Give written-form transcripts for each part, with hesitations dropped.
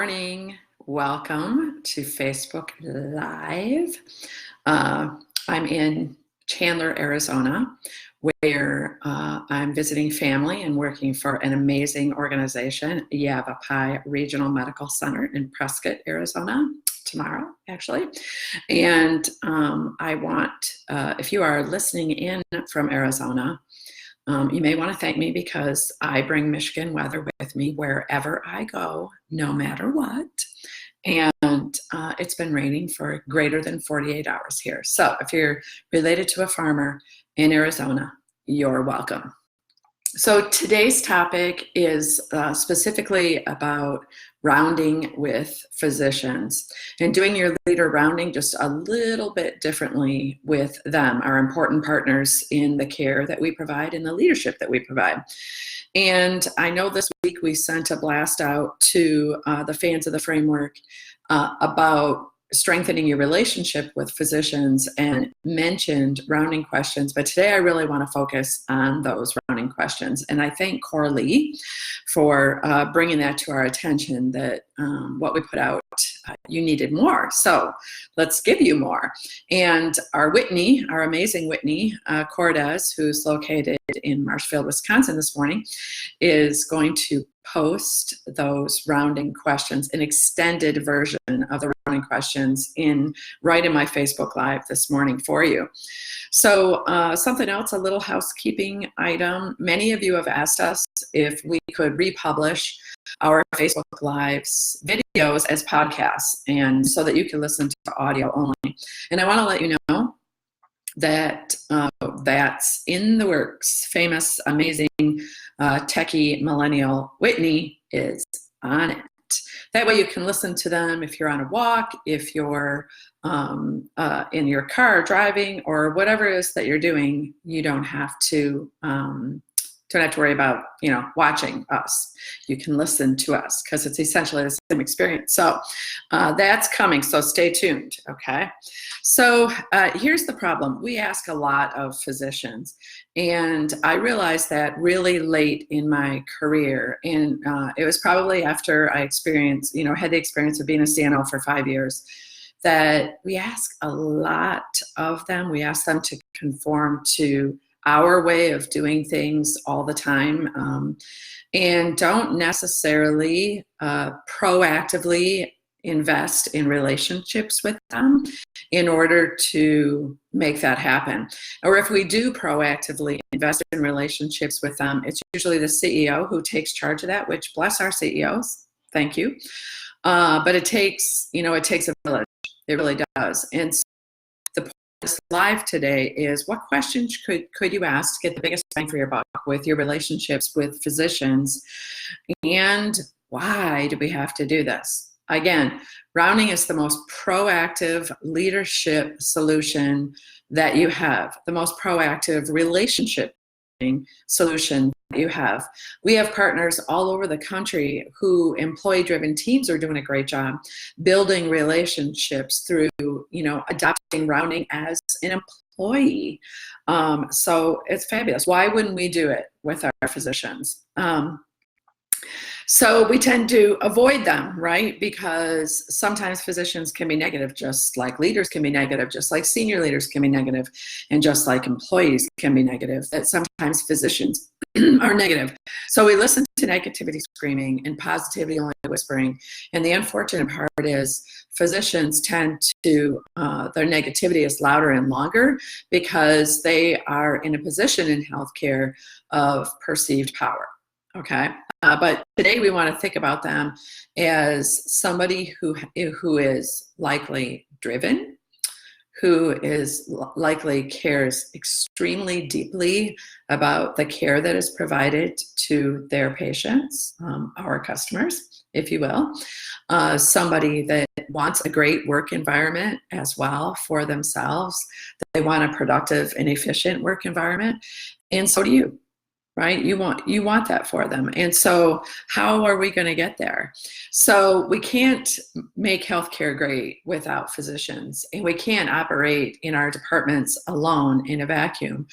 Morning. Welcome to Facebook Live. I'm in Chandler, Arizona, where I'm visiting family and working for an amazing organization, Yavapai Regional Medical Center in Prescott, Arizona, tomorrow, actually. And I want, if you are listening in from Arizona, you may want to thank me because I bring Michigan weather with me wherever I go, no matter what. And it's been raining for greater than 48 hours here. So if you're related to a farmer in Arizona, you're welcome. So today's topic is specifically about rounding with physicians and doing your leader rounding just a little bit differently with them, our important partners in the care that we provide and the leadership that we provide. And I know this week we sent a blast out to the fans of the framework about strengthening your relationship with physicians and mentioned rounding questions, but today I really want to focus on those rounding questions. And I thank Corley for bringing that to our attention, that what we put out, you needed more. So let's give you more. And our Whitney, our amazing Whitney Cordes, who's located in Marshfield, Wisconsin this morning, is going to post those rounding questions, an extended version of the rounding questions right in my Facebook Live this morning for you. So something else, a little housekeeping item. Many of you have asked us if we could republish our Facebook Lives videos as podcasts, and so that you can listen to audio only. And I want to let you know that that's in the works. Famous, amazing, techie millennial Whitney is on it. That way you can listen to them if you're on a walk, if you're in your car driving, or whatever it is that you're doing. You don't have to worry about, watching us. You can listen to us because it's essentially the same experience. So that's coming, so stay tuned, okay? So here's the problem. We ask a lot of physicians, and I realized that really late in my career, and it was probably after I experienced, had the experience of being a CNO for 5 years, that we ask a lot of them. We ask them to conform to our way of doing things all the time, and don't necessarily proactively invest in relationships with them in order to make that happen. Or if we do proactively invest in relationships with them, it's usually the CEO who takes charge of that, which bless our CEOs, thank you. But it takes a village. It really does. And so the point of this live today is, what questions could you ask to get the biggest bang for your buck with your relationships with physicians, and why do we have to do this? Again, rounding is the most proactive leadership solution that you have, the most proactive relationship solution that you have. We have partners all over the country who employee-driven teams are doing a great job building relationships through, adopting rounding as an employee. So it's fabulous. Why wouldn't we do it with our physicians? So we tend to avoid them, right? Because sometimes physicians can be negative, just like leaders can be negative, just like senior leaders can be negative, and just like employees can be negative, that sometimes physicians are negative. So we listen to negativity screaming and positivity only whispering. And the unfortunate part is physicians tend to, their negativity is louder and longer because they are in a position in healthcare of perceived power. Okay, but today we want to think about them as somebody who is likely driven, who is likely cares extremely deeply about the care that is provided to their patients, our customers, if you will. Somebody that wants a great work environment as well for themselves. They want a productive and efficient work environment, and so do you. Right? You want that for them. And so how are we going to get there? So we can't make healthcare great without physicians, and we can't operate in our departments alone in a vacuum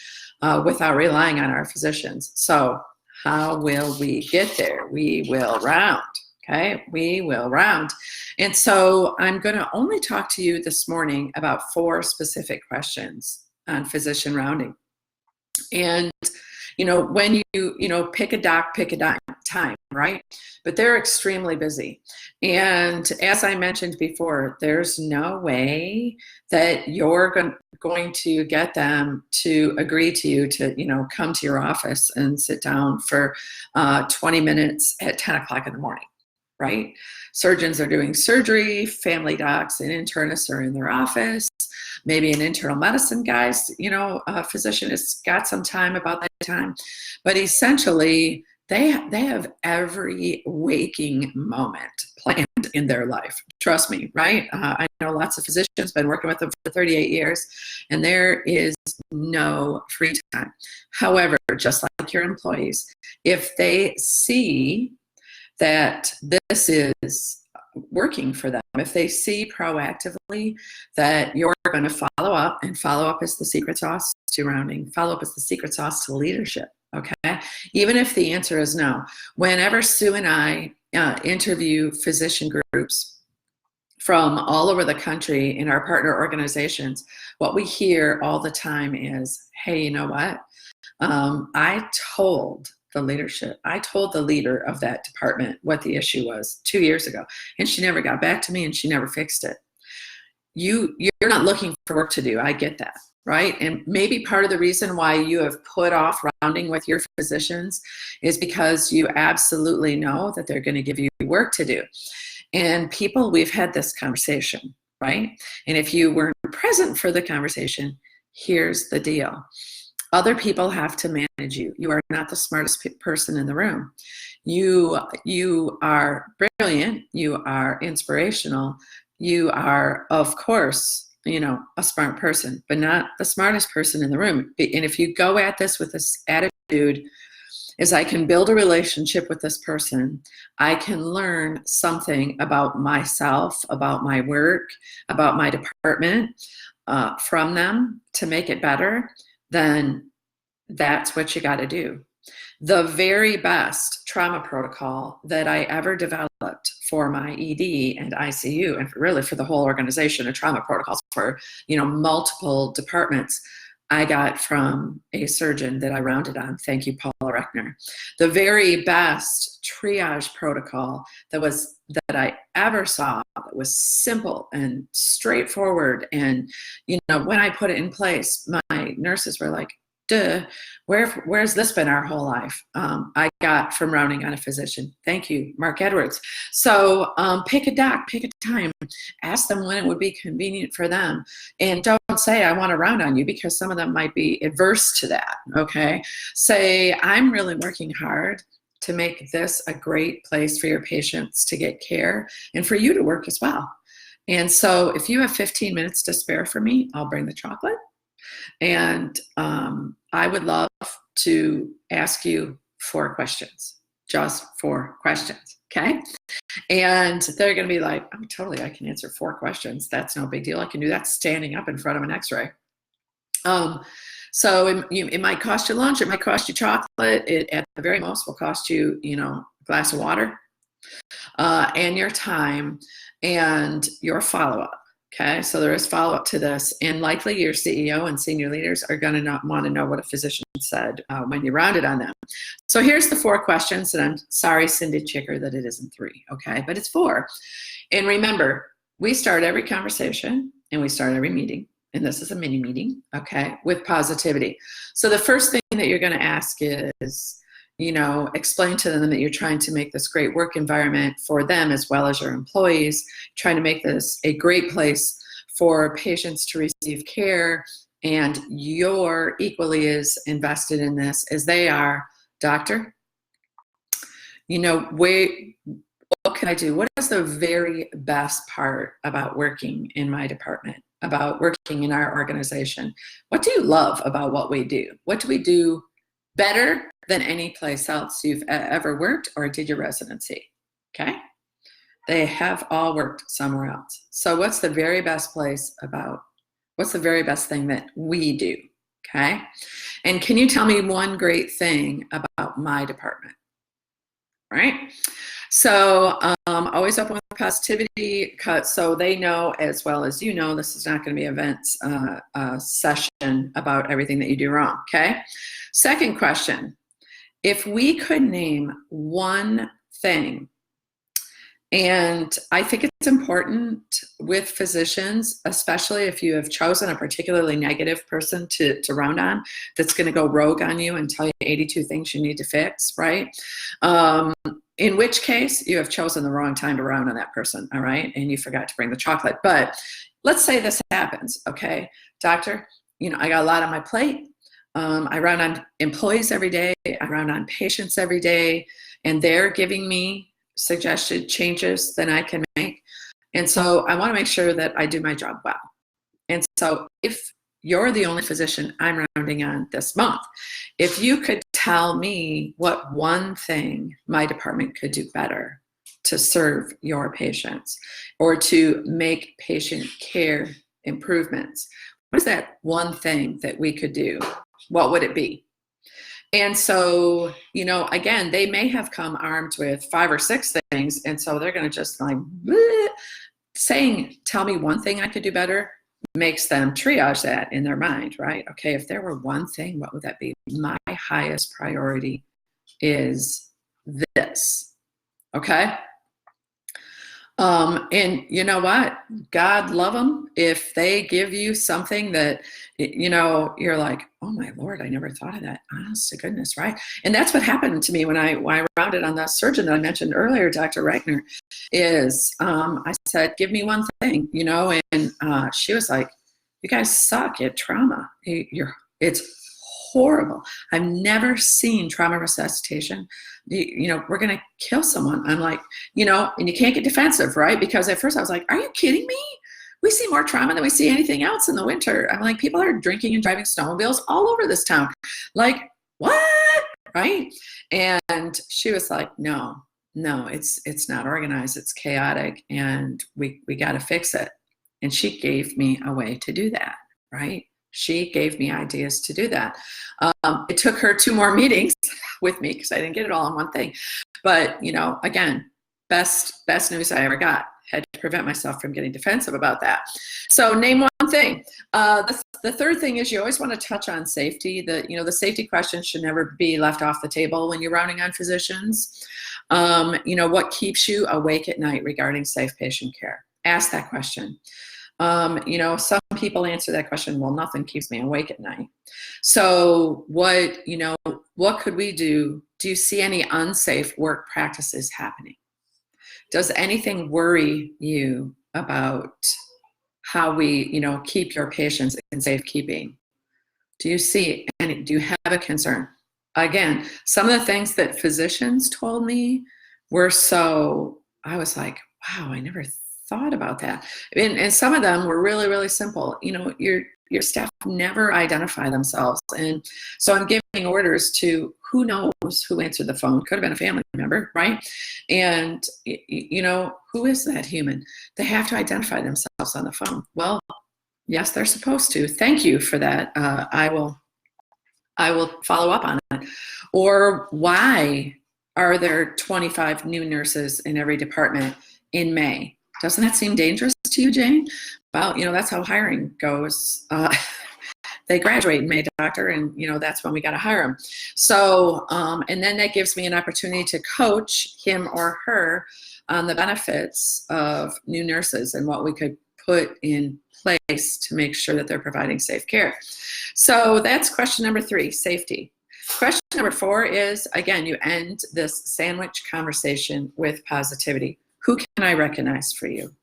without relying on our physicians. So how will we get there? We will round. Okay, we will round. And so I'm going to only talk to you this morning about 4 specific questions on physician rounding. And when you pick a doc, pick a time, right? But they're extremely busy. And as I mentioned before, there's no way that you're going to get them to agree to you to, come to your office and sit down for 20 minutes at 10 o'clock in the morning, right? Surgeons are doing surgery, family docs and internists are in their office. Maybe an internal medicine guy's, a physician has got some time about that time. But essentially, they have every waking moment planned in their life. Trust me, right? I know lots of physicians, been working with them for 38 years, and there is no free time. However, just like your employees, if they see that this is working for them, if they see proactively that you're going to follow up, and follow up is the secret sauce to rounding, follow up is the secret sauce to leadership, okay? Even if the answer is no. Whenever Sue and I interview physician groups from all over the country in our partner organizations, what we hear all the time is, hey, you know what? I told the leader of that department what the issue was 2 years ago, and she never got back to me and she never fixed it. You're not looking for work to do. I get that, right? And maybe part of the reason why you have put off rounding with your physicians is because you absolutely know that they're going to give you work to do. And people, we've had this conversation, right? And if you weren't present for the conversation, here's the deal. Other people have to manage you. You are not the smartest person in the room. You are brilliant. You are inspirational. You are, of course, a smart person, but not the smartest person in the room. And if you go at this with this attitude, is I can build a relationship with this person, I can learn something about myself, about my work, about my department from them to make it better, then that's what you got to do. The very best trauma protocol that I ever developed for my ED and ICU, and really for the whole organization, a trauma protocols for multiple departments, I got from a surgeon that I rounded on. Thank you, Paula Reckner. The very best triage protocol that I ever saw, that was simple and straightforward. And when I put it in place, my nurses were like, duh, where's this been our whole life? I got from rounding on a physician. Thank you, Mark Edwards. So pick a doc, pick a time, ask them when it would be convenient for them. And don't say, I want to round on you, because some of them might be adverse to that, okay? Say, I'm really working hard to make this a great place for your patients to get care and for you to work as well. And so if you have 15 minutes to spare for me, I'll bring the chocolate. And I would love to ask you 4 questions, just 4 questions, okay? And they're going to be like, I can answer 4 questions. That's no big deal. I can do that standing up in front of an x-ray. So it might cost you lunch. It might cost you chocolate. It, at the very most, will cost you, a glass of water and your time and your follow-up. Okay, so there is follow-up to this, and likely your CEO and senior leaders are going to want to know what a physician said when you rounded on them. So here's the 4 questions, and I'm sorry, Cindy Chicker, that it isn't 3, okay, but it's 4. And remember, we start every conversation and we start every meeting, and this is a mini meeting, okay, with positivity. So the first thing that you're going to ask is, explain to them that you're trying to make this great work environment for them as well as your employees, trying to make this a great place for patients to receive care, and you're equally as invested in this as they are. Doctor, what can I do? What is the very best part about working in my department, about working in our organization? What do you love about what we do? What do we do better than any place else you've ever worked or did your residency? Okay? They have all worked somewhere else. So what's the very best what's the very best thing that we do? Okay? And can you tell me one great thing about my department? Right? So always open with positivity, so they know as well as you know this is not going to be events session about everything that you do wrong. Okay. Second question: if we could name one thing, and I think it's important with physicians, especially if you have chosen a particularly negative person to round on, that's going to go rogue on you and tell you 82 things you need to fix, right? In which case, you have chosen the wrong time to round on that person, all right? And you forgot to bring the chocolate. But let's say this happens, okay? Doctor, I got a lot on my plate. I round on employees every day. I round on patients every day. And they're giving me suggested changes that I can make. And so I want to make sure that I do my job well. And so if you're the only physician I'm rounding on this month, if you could tell me what one thing my department could do better to serve your patients or to make patient care improvements, what is that one thing that we could do? What would it be? And so, again, they may have come armed with 5 or 6 things. And so they're going to just like, bleh. Saying, tell me one thing I could do better makes them triage that in their mind, right? Okay, if there were one thing, what would that be? My highest priority is this, okay? And you know what? God love them if they give you something that, you're like, oh my Lord, I never thought of that. Honest to goodness, right? And that's what happened to me when I rounded on the surgeon that I mentioned earlier, Dr. Reichner, is I said, give me one thing, and she was like, you guys suck at trauma. It's horrible. I've never seen trauma resuscitation. We're going to kill someone. I'm like, and you can't get defensive, right? Because at first I was like, are you kidding me? We see more trauma than we see anything else in the winter. I'm like, people are drinking and driving snowmobiles all over this town. Like, what? Right? And she was like, no, it's not organized. It's chaotic. And we got to fix it. And she gave me a way to do that, right? She gave me ideas to do that. It took her 2 more meetings with me because I didn't get it all in one thing. But, again, best news I ever got. Had to prevent myself from getting defensive about that. So name one thing. The third thing is you always want to touch on safety. The safety question should never be left off the table when you're rounding on physicians. What keeps you awake at night regarding safe patient care? Ask that question. Some people answer that question, well, nothing keeps me awake at night. So what could we do? Do you see any unsafe work practices happening? Does anything worry you about how we, keep your patients in safekeeping? Do you have a concern? Again, some of the things that physicians told me were I was like, wow, I never thought about that. And some of them were really, really simple. Your staff never identify themselves. And so I'm giving orders to who knows who answered the phone. Could have been a family member, right? And, who is that human? They have to identify themselves on the phone. Well, yes, they're supposed to. Thank you for that. I will follow up on it. Or why are there 25 new nurses in every department in May? Doesn't that seem dangerous to you, Jane? Well, that's how hiring goes. They graduate in May, doctor, and that's when we got to hire them. So, and then that gives me an opportunity to coach him or her on the benefits of new nurses and what we could put in place to make sure that they're providing safe care. So that's question number 3, safety. Question number 4 is, again, you end this sandwich conversation with positivity. Who can I recognize for you?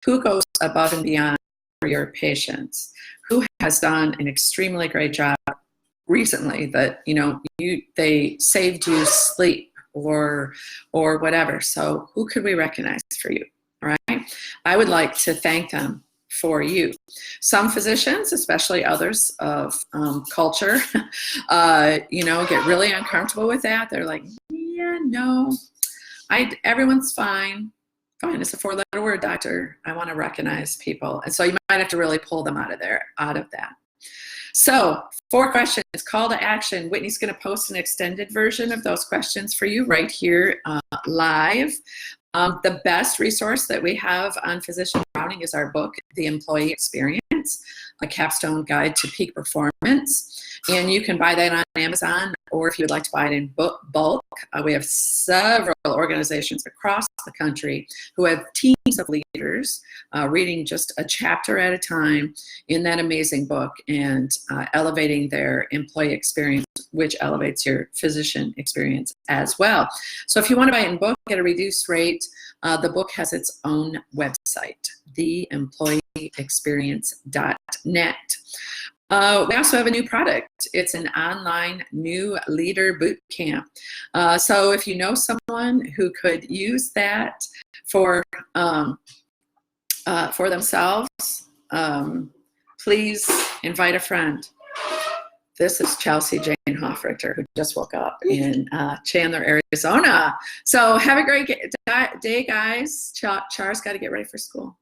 Who goes above and beyond for your patients? Who has done an extremely great job recently that, they saved you sleep or whatever. So who could we recognize for you? All right. I would like to thank them for you. Some physicians, especially others of culture, get really uncomfortable with that. They're like, yeah, no, everyone's fine. Fine, it's a 4-letter word, doctor. I want to recognize people. And so you might have to really pull them out of that. So 4 questions, call to action. Whitney's going to post an extended version of those questions for you right here live. The best resource that we have on physician rounding is our book, The Employee Experience, a capstone guide to peak performance. And you can buy that on Amazon, or if you would like to buy it in bulk, we have several organizations across the country who have teams of leaders reading just a chapter at a time in that amazing book and elevating their employee experience, which elevates your physician experience as well. So if you want to buy it in book at a reduced rate, the book has its own website, theemployeeexperience.net. We also have a new product. It's an online new leader boot camp. So if you know someone who could use that for themselves, please invite a friend. This is Chelsea Jane Hoffrichter, who just woke up in Chandler, Arizona. So have a great day, guys. Char's got to get ready for school.